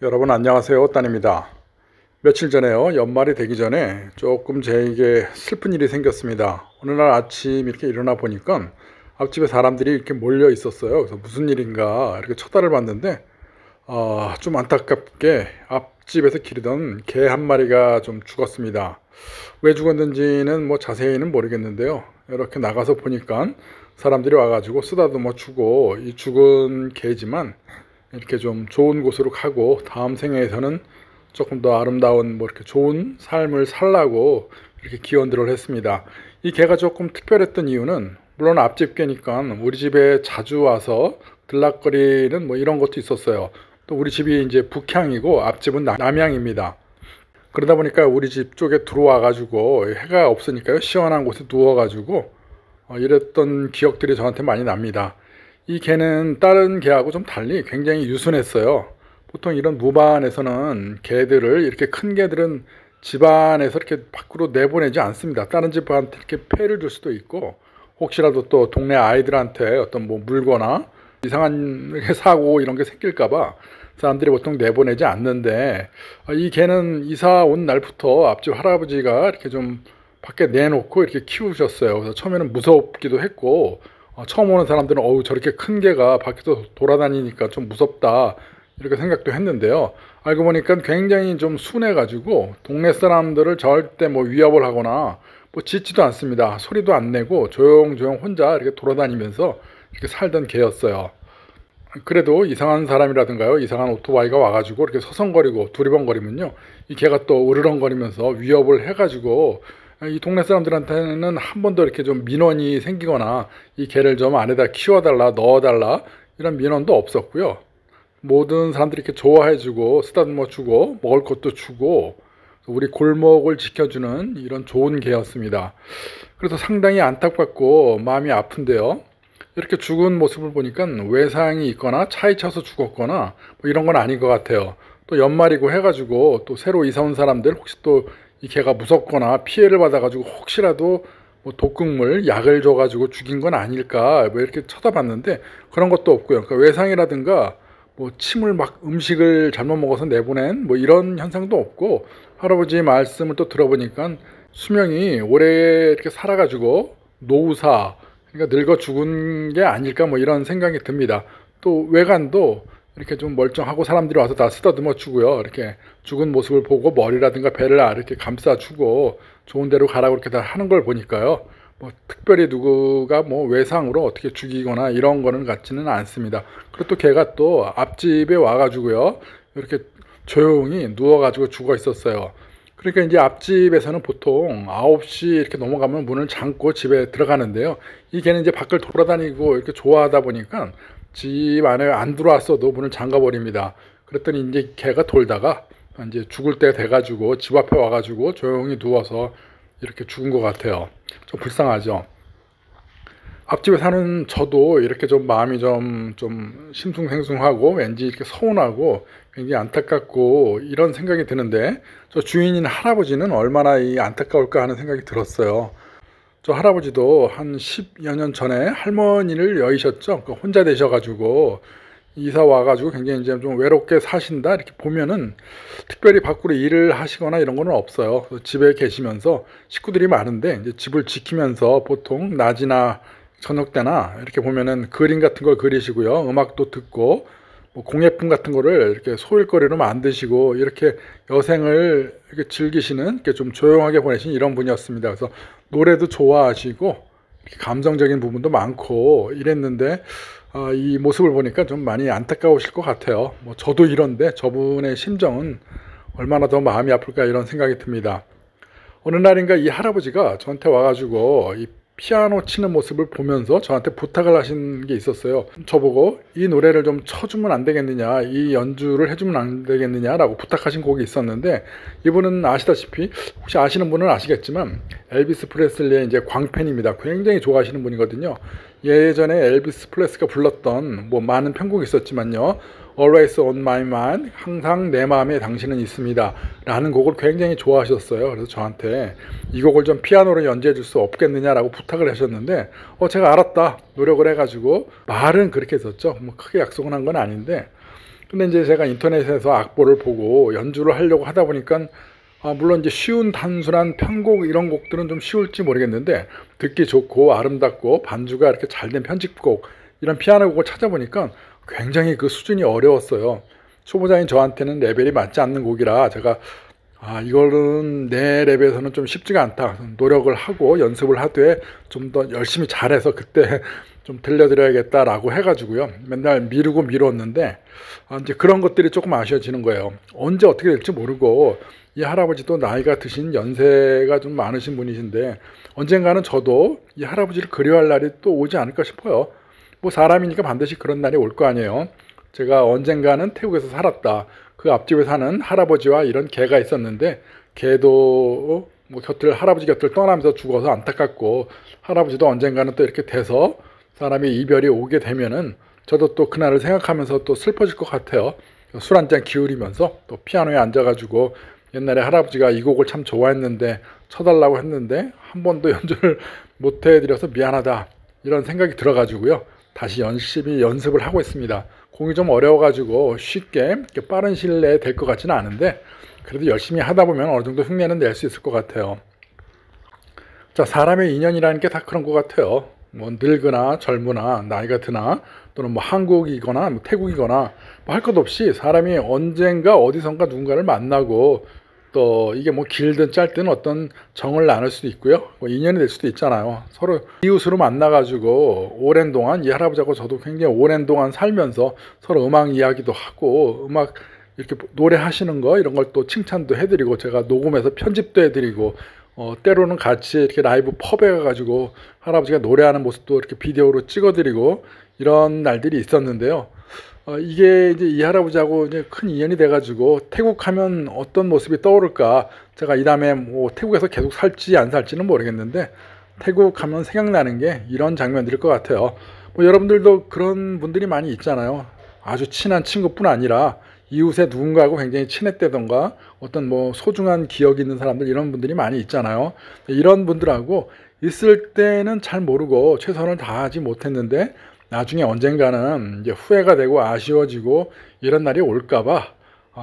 여러분 안녕하세요. 따입니다. 며칠 전에요. 연말이 되기 전에 조금 제게 슬픈 일이 생겼습니다. 어느 날 아침 이렇게 일어나 보니까 앞집에 사람들이 이렇게 몰려 있었어요. 그래서 무슨 일인가 이렇게 쳐다를 봤는데 좀 안타깝게 앞집에서 기르던 개 한 마리가 좀 죽었습니다. 왜 죽었는지는 뭐 자세히는 모르겠는데요. 이렇게 나가서 보니까 사람들이 와가지고 쓰다듬어 주고 이 죽은 개지만 이렇게 좀 좋은 곳으로 가고 다음 생에서는 조금 더 아름다운 뭐 이렇게 좋은 삶을 살라고 이렇게 기원들을 했습니다. 이 개가 조금 특별했던 이유는 물론 앞집 개니까 우리 집에 자주 와서 들락거리는 뭐 이런 것도 있었어요. 또 우리 집이 이제 북향이고 앞집은 남향입니다. 그러다 보니까 우리 집 쪽에 들어와 가지고 해가 없으니까요, 시원한 곳에 누워 가지고 이랬던 기억들이 저한테 많이 납니다. 이 개는 다른 개하고 좀 달리 굉장히 유순했어요. 보통 이런 무반에서는 개들을, 이렇게 큰 개들은 집안에서 이렇게 밖으로 내보내지 않습니다. 다른 집한테 이렇게 폐를 줄 수도 있고, 혹시라도 또 동네 아이들한테 어떤 뭐 물거나 이상한 사고 이런 게 생길까봐 사람들이 보통 내보내지 않는데, 이 개는 이사 온 날부터 앞집 할아버지가 이렇게 좀 밖에 내놓고 이렇게 키우셨어요. 그래서 처음에는 무섭기도 했고, 처음 오는 사람들은 저렇게 큰 개가 밖에서 돌아다니니까 좀 무섭다 이렇게 생각도 했는데요. 알고 보니까 굉장히 좀 순해가지고 동네 사람들을 절대 뭐 위협을 하거나 뭐 짖지도 않습니다. 소리도 안 내고 조용조용 혼자 이렇게 돌아다니면서 이렇게 살던 개였어요. 그래도 이상한 사람이라든가요, 이상한 오토바이가 와가지고 이렇게 서성거리고 두리번거리면요, 이 개가 또 으르렁거리면서 위협을 해가지고 이 동네 사람들한테는 한 번도 이렇게 좀 민원이 생기거나 이 개를 좀 안에다 키워달라, 넣어달라 이런 민원도 없었고요. 모든 사람들이 이렇게 좋아해주고 쓰다듬어 주고 먹을 것도 주고 우리 골목을 지켜주는 이런 좋은 개였습니다. 그래서 상당히 안타깝고 마음이 아픈데요. 이렇게 죽은 모습을 보니까 외상이 있거나 차에 쳐서 죽었거나 뭐 이런 건 아닌 것 같아요. 또 연말이고 해가지고 또 새로 이사 온 사람들 혹시 또 이 개가 무섭거나 피해를 받아가지고 혹시라도 뭐 독극물 약을 줘가지고 죽인 건 아닐까 뭐 이렇게 쳐다봤는데 그런 것도 없고요. 그러니까 외상이라든가 뭐 침을 막 음식을 잘못 먹어서 내보낸 뭐 이런 현상도 없고, 할아버지 말씀을 또 들어보니까 수명이 오래 이렇게 살아가지고 노후사, 그러니까 늙어 죽은 게 아닐까 뭐 이런 생각이 듭니다. 또 외관도 이렇게 좀 멀쩡하고 사람들이 와서 다 쓰다듬어 주고요. 이렇게 죽은 모습을 보고 머리라든가 배를 이렇게 감싸 주고 좋은 데로 가라고 이렇게 다 하는 걸 보니까요, 뭐 특별히 누구가 뭐 외상으로 어떻게 죽이거나 이런 거는 같지는 않습니다. 그리고 또 걔가 또 앞집에 와가지고요, 이렇게 조용히 누워가지고 죽어 있었어요. 그러니까 이제 앞집에서는 보통 9시 이렇게 넘어가면 문을 잠고 집에 들어가는데요. 이 개는 이제 밖을 돌아다니고 이렇게 좋아하다 보니까 집 안에 안 들어왔어도 문을 잠가 버립니다. 그랬더니 이제 개가 돌다가 이제 죽을 때 돼가지고 집 앞에 와가지고 조용히 누워서 이렇게 죽은 것 같아요. 좀 불쌍하죠. 앞집에 사는 저도 이렇게 좀 마음이 좀 심숭생숭하고 왠지 이렇게 서운하고 굉장히 안타깝고 이런 생각이 드는데, 저 주인인 할아버지는 얼마나 이 안타까울까 하는 생각이 들었어요. 저 할아버지도 한 10여 년 전에 할머니를 여의셨죠. 혼자 되셔가지고 이사 와가지고 굉장히 이제 좀 외롭게 사신다 이렇게 보면은 특별히 밖으로 일을 하시거나 이런 거는 없어요. 집에 계시면서 식구들이 많은데 이제 집을 지키면서 보통 낮이나 저녁 때나 이렇게 보면은 그림 같은 걸 그리시고요, 음악도 듣고 뭐 공예품 같은 거를 이렇게 소일거리로 만드시고 이렇게 여생을 이렇게 즐기시는, 이렇게 좀 조용하게 보내신 이런 분이었습니다. 그래서 노래도 좋아하시고 이렇게 감성적인 부분도 많고 이랬는데 이 모습을 보니까 좀 많이 안타까우실 것 같아요. 뭐 저도 이런데 저분의 심정은 얼마나 더 마음이 아플까 이런 생각이 듭니다. 어느 날인가 이 할아버지가 저한테 와가지고 이 피아노 치는 모습을 보면서 저한테 부탁을 하신 게 있었어요. 저보고 이 노래를 좀 쳐주면 안 되겠느냐, 이 연주를 해주면 안 되겠느냐라고 부탁하신 곡이 있었는데, 이분은 아시다시피, 혹시 아시는 분은 아시겠지만 엘비스 프레슬리의 이제 광팬입니다. 굉장히 좋아하시는 분이거든요. 예전에 엘비스 프레슬리가 불렀던 뭐 많은 편곡이 있었지만요, Always on my mind, 항상 내 마음에 당신은 있습니다 라는 곡을 굉장히 좋아하셨어요. 그래서 저한테 이 곡을 좀 피아노로 연주해 줄 수 없겠느냐라고 부탁을 하셨는데, 제가 알았다 노력을 해가지고 말은 그렇게 했었죠. 뭐 크게 약속은 한 건 아닌데, 근데 이제 제가 인터넷에서 악보를 보고 연주를 하려고 하다 보니까 물론 이제 쉬운 단순한 편곡 이런 곡들은 좀 쉬울지 모르겠는데 듣기 좋고 아름답고 반주가 이렇게 잘 된 편집곡 이런 피아노 곡을 찾아보니까 굉장히 그 수준이 어려웠어요. 초보자인 저한테는 레벨이 맞지 않는 곡이라 제가 이거는 내 레벨에서는 좀 쉽지가 않다. 노력을 하고 연습을 하되 좀 더 열심히 잘해서 그때 좀 들려드려야겠다라고 해가지고요. 맨날 미루고 미뤘는데 이제 그런 것들이 조금 아쉬워지는 거예요. 언제 어떻게 될지 모르고 이 할아버지도 나이가 드신 연세가 좀 많으신 분이신데 언젠가는 저도 이 할아버지를 그리워할 날이 또 오지 않을까 싶어요. 뭐 사람이니까 반드시 그런 날이 올 거 아니에요. 제가 언젠가는 태국에서 살았다. 그 앞집에 사는 할아버지와 이런 개가 있었는데 개도 뭐 할아버지 곁을 떠나면서 죽어서 안타깝고 할아버지도 언젠가는 또 이렇게 돼서 사람이 이별이 오게 되면은 저도 또 그날을 생각하면서 또 슬퍼질 것 같아요. 술 한잔 기울이면서 또 피아노에 앉아가지고 옛날에 할아버지가 이 곡을 참 좋아했는데 쳐달라고 했는데 한 번도 연주를 못 해드려서 미안하다 이런 생각이 들어가지고요. 다시 열심히 연습을 하고 있습니다. 곡이 좀 어려워가지고 쉽게 빠른 시일 내에 될 것 같지는 않은데 그래도 열심히 하다 보면 어느 정도 흉내는 낼 수 있을 것 같아요. 자, 사람의 인연이라는 게 다 그런 것 같아요. 뭐 늙으나 젊으나 나이가 드나 또는 뭐 한국이거나 뭐 태국이거나 뭐 할 것 없이 사람이 언젠가 어디선가 누군가를 만나고 또 이게 뭐 길든 짧든 어떤 정을 나눌 수도 있고요. 뭐 인연이 될 수도 있잖아요. 서로 이웃으로 만나가지고 오랜 동안 이 할아버지하고 저도 굉장히 오랜 동안 살면서 서로 음악 이야기도 하고 음악 이렇게 노래하시는 거 이런 걸 또 칭찬도 해드리고 제가 녹음해서 편집도 해드리고 때로는 같이 이렇게 라이브 펍에 가가지고 할아버지가 노래하는 모습도 이렇게 비디오로 찍어드리고 이런 날들이 있었는데요. 이게 이제 이 할아버지하고 이제 큰 인연이 돼가지고 태국 하면 어떤 모습이 떠오를까. 제가 이 다음에 뭐 태국에서 계속 살지 안 살지는 모르겠는데 태국 하면 생각나는 게 이런 장면들일 것 같아요. 뭐 여러분들도 그런 분들이 많이 있잖아요. 아주 친한 친구뿐 아니라 이웃의 누군가하고 굉장히 친했다던가 어떤 뭐 소중한 기억이 있는 사람들 이런 분들이 많이 있잖아요. 이런 분들하고 있을 때는 잘 모르고 최선을 다하지 못했는데 나중에 언젠가는 이제 후회가 되고 아쉬워지고 이런 날이 올까봐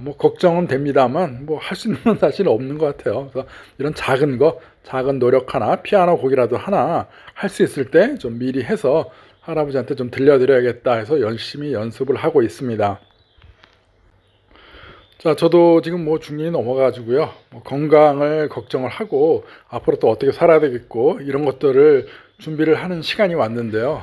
뭐 걱정은 됩니다만 뭐 할 수 있는 건 사실 없는 것 같아요. 그래서 이런 작은 노력 하나, 피아노 곡이라도 하나 할 수 있을 때 좀 미리 해서 할아버지한테 좀 들려드려야겠다 해서 열심히 연습을 하고 있습니다. 자, 저도 지금 뭐 중년이 넘어가지고요. 뭐 건강을 걱정을 하고 앞으로 또 어떻게 살아야 되겠고 이런 것들을 준비를 하는 시간이 왔는데요.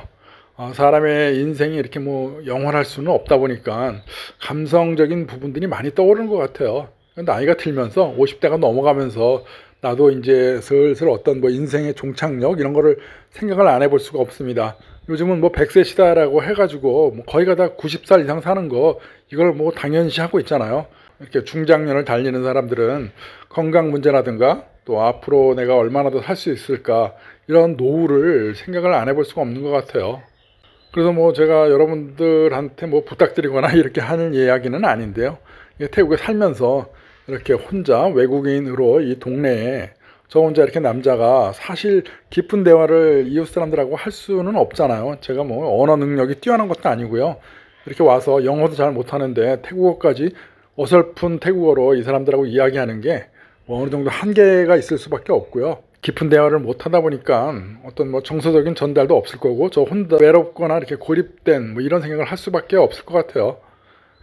사람의 인생이 이렇게 뭐 영원할 수는 없다 보니까 감성적인 부분들이 많이 떠오르는 것 같아요. 나이가 들면서 50대가 넘어가면서 나도 이제 슬슬 어떤 뭐 인생의 종착역 이런 거를 생각을 안 해볼 수가 없습니다. 요즘은 뭐 100세 시대라고 해가지고 뭐 거의가 다 90살 이상 사는 거 이걸 뭐 당연시 하고 있잖아요. 이렇게 중장년을 달리는 사람들은 건강 문제라든가 또 앞으로 내가 얼마나 더 살 수 있을까 이런 노후를 생각을 안 해볼 수가 없는 것 같아요. 그래서 뭐 제가 여러분들한테 뭐 부탁드리거나 이렇게 하는 이야기는 아닌데요. 태국에 살면서 이렇게 혼자 외국인으로 이 동네에 저 혼자 이렇게 남자가 사실 깊은 대화를 이웃 사람들하고 할 수는 없잖아요. 제가 뭐 언어 능력이 뛰어난 것도 아니고요. 이렇게 와서 영어도 잘 못하는데 태국어까지 어설픈 태국어로 이 사람들하고 이야기하는 게 뭐 어느 정도 한계가 있을 수밖에 없고요. 깊은 대화를 못 하다 보니까 어떤 뭐 정서적인 전달도 없을 거고 저 혼자 외롭거나 이렇게 고립된 뭐 이런 생각을 할 수밖에 없을 것 같아요.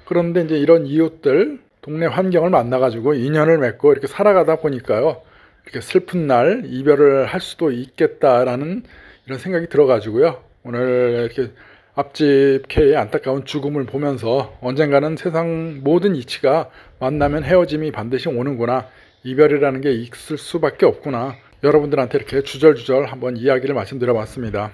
그런데 이제 이런 이웃들 동네 환경을 만나가지고 인연을 맺고 이렇게 살아가다 보니까요. 이렇게 슬픈 날 이별을 할 수도 있겠다라는 이런 생각이 들어가지고요. 오늘 이렇게 앞집 K의 안타까운 죽음을 보면서 언젠가는 세상 모든 이치가 만나면 헤어짐이 반드시 오는구나. 이별이라는 게 있을 수밖에 없구나. 여러분들한테 이렇게 주절주절 한번 이야기를 말씀드려봤습니다.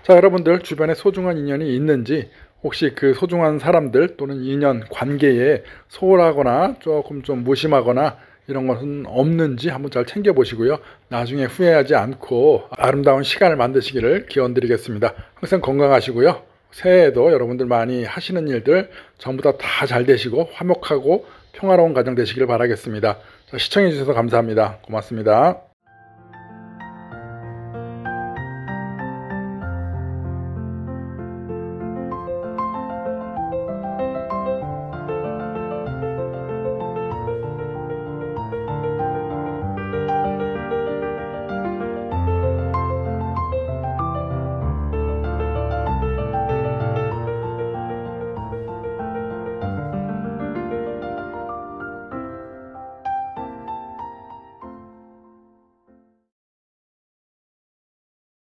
자, 여러분들 주변에 소중한 인연이 있는지 혹시 그 소중한 사람들 또는 인연, 관계에 소홀하거나 조금 좀 무심하거나 이런 것은 없는지 한번 잘 챙겨보시고요. 나중에 후회하지 않고 아름다운 시간을 만드시기를 기원드리겠습니다. 항상 건강하시고요. 새해에도 여러분들 많이 하시는 일들 전부 다 잘 되시고 화목하고 평화로운 가정 되시길 바라겠습니다. 자, 시청해 주셔서 감사합니다. 고맙습니다.